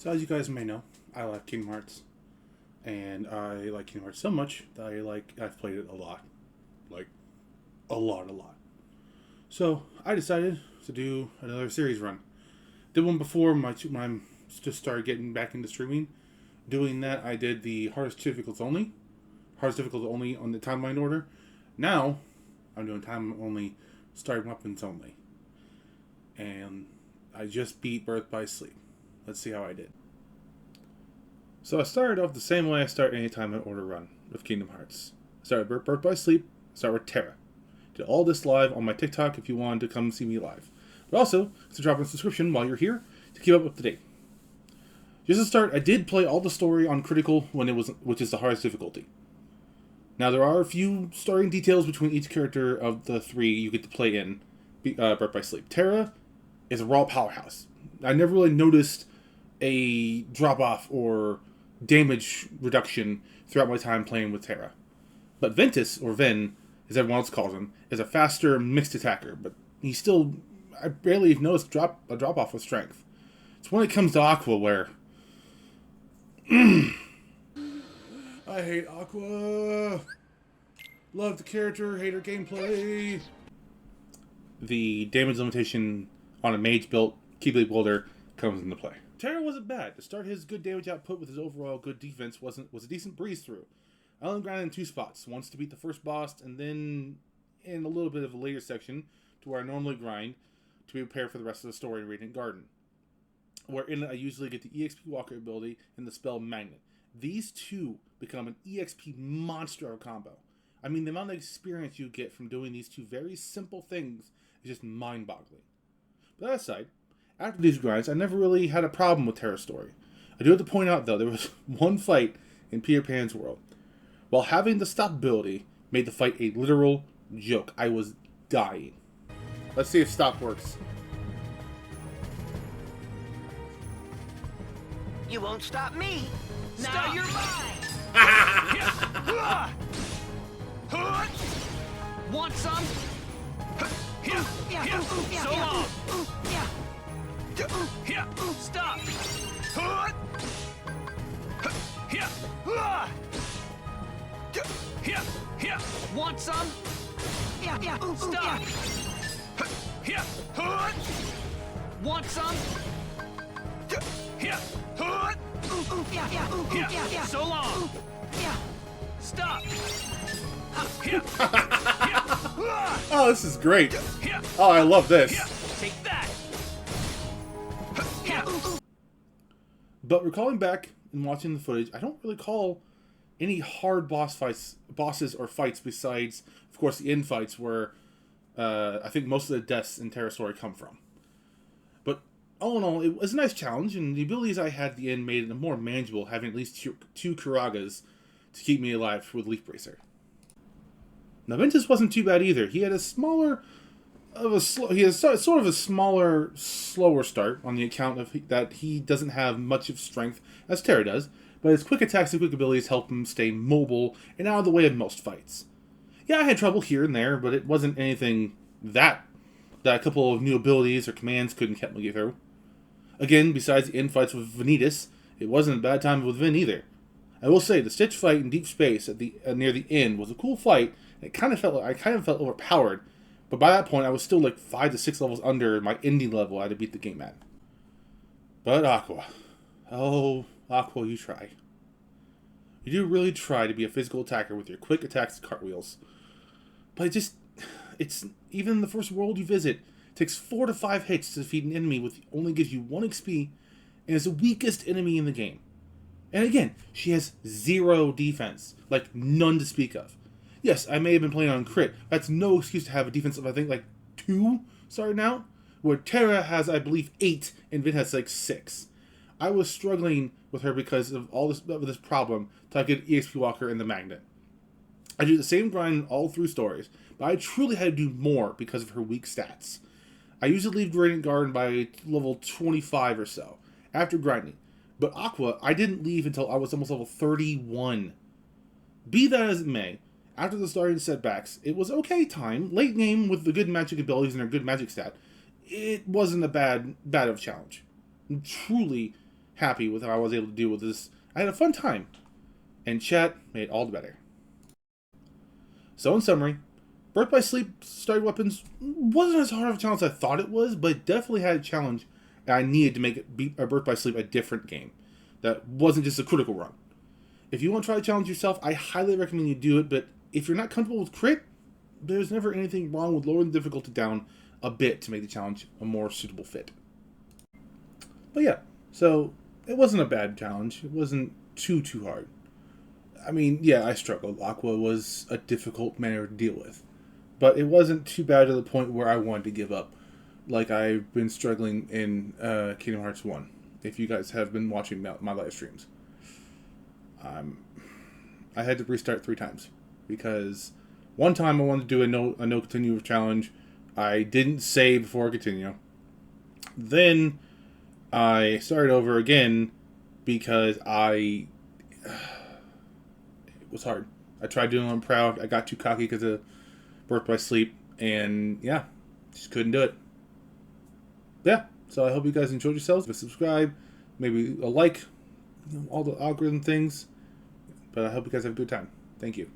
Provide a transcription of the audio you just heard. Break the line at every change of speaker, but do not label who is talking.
So as you guys may know, I like Kingdom Hearts, and I like Kingdom Hearts so much that I've played it a lot, like a lot. So I decided to do another series run. Did one before my just started getting back into streaming. Doing that, I did the hardest difficulty only on the timeline order. Now I'm doing time only, starting weapons only, and I just beat Birth by Sleep. Let's see how I did. So I started off the same way I start any time I order run with Kingdom Hearts. I started with Birth by Sleep, start with Terra. Did all this live on my TikTok if you wanted to come see me live. But also, to drop in a subscription while you're here to keep up to date. Just to start, I did play all the story on Critical which is the hardest difficulty. Now there are a few starting details between each character of the three you get to play in Birth by Sleep. Terra is a raw powerhouse. I never really noticed a drop-off or damage reduction throughout my time playing with Terra. But Ventus, or Ven, as everyone else calls him, is a faster mixed attacker, but I barely noticed a drop-off with strength. It's when it comes to Aqua where... I hate Aqua! Love the character, hate her gameplay! The damage limitation on a mage-built Keyblade Boulder comes into play. Terra wasn't bad. To start his good damage output with his overall good defense was a decent breeze through. I only grinded in two spots. Once to beat the first boss, and then in a little bit of a later section to where I normally grind to be prepared for the rest of the story in Radiant Garden. Wherein I usually get the EXP Walker ability and the spell Magnet. These two become an EXP monster of combo. I mean, the amount of experience you get from doing these two very simple things is just mind-boggling. But that aside, after these grinds, I never really had a problem with Terra's story. I do have to point out, though, there was one fight in Peter Pan's world. While having the stop ability made the fight a literal joke. I was dying. Let's see if stop works.
You won't stop me. Now you're mine. Want some? So long. Stop. Want some? Stop. Want some? So long. Stop.
Oh, this is great. Oh, I love this.
Take that.
But recalling back and watching the footage, I don't really recall any hard bosses or fights besides, of course, the end fights where I think most of the deaths in Terra's story come from. But all in all, it was a nice challenge, and the abilities I had at the end made it more manageable, having at least two Karagas to keep me alive with Leaf Bracer. Now, Ventus wasn't too bad either. He had sort of a smaller, slower start on the account of that he doesn't have much of strength as Terra does, but his quick attacks and quick abilities help him stay mobile and out of the way of most fights. Yeah, I had trouble here and there, but it wasn't anything that a couple of new abilities or commands couldn't help me get through. Again, besides the end fights with Vanitas, it wasn't a bad time with Vin either. I will say, the Stitch fight in deep space at near the end was a cool fight. And I kind of felt overpowered, but by that point I was still like 5 to 6 levels under my ending level I had to beat the game at. But Aqua, oh Aqua, you try. You do really try to be a physical attacker with your quick attacks and cartwheels. But it's even in the first world you visit, it takes 4 to 5 hits to defeat an enemy with only gives you 1 XP, and is the weakest enemy in the game. And again, she has 0 defense, like none to speak of. Yes, I may have been playing on crit. That's no excuse to have a defense of, I think, like 2 starting out, where Terra has, I believe, 8, and Vin has like 6. I was struggling with her because of this problem to get EXP Walker and the Magnet. I do the same grind all through stories, but I truly had to do more because of her weak stats. I usually leave Radiant Garden by level 25 or so, after grinding. But Aqua, I didn't leave until I was almost level 31. Be that as it may, after the starting setbacks, it was okay time. Late game with the good magic abilities and her good magic stat, it wasn't a bad of challenge. And truly happy with how I was able to deal with this. I had a fun time, and chat made it all the better. So in summary, Birth by Sleep Starter Weapons wasn't as hard of a challenge as I thought it was, but it definitely had a challenge, and I needed to make it beat Birth by Sleep a different game. That wasn't just a critical run. If you want to try to challenge yourself, I highly recommend you do it, but if you're not comfortable with crit, there's never anything wrong with lowering the difficulty down a bit to make the challenge a more suitable fit. But yeah, so it wasn't a bad challenge. It wasn't too hard. I mean, yeah, I struggled. Aqua was a difficult manner to deal with. But it wasn't too bad to the point where I wanted to give up. Like I've been struggling in Kingdom Hearts 1. If you guys have been watching my live streams. I had to restart 3 times. Because one time I wanted to do a no continue challenge. I didn't save before I continue. Then I started over again because it was hard. I tried doing it on Proud. I got too cocky because of Birth by Sleep. And yeah, just couldn't do it. Yeah, so I hope you guys enjoyed yourselves. Subscribe, maybe a like, all the algorithm things. But I hope you guys have a good time. Thank you.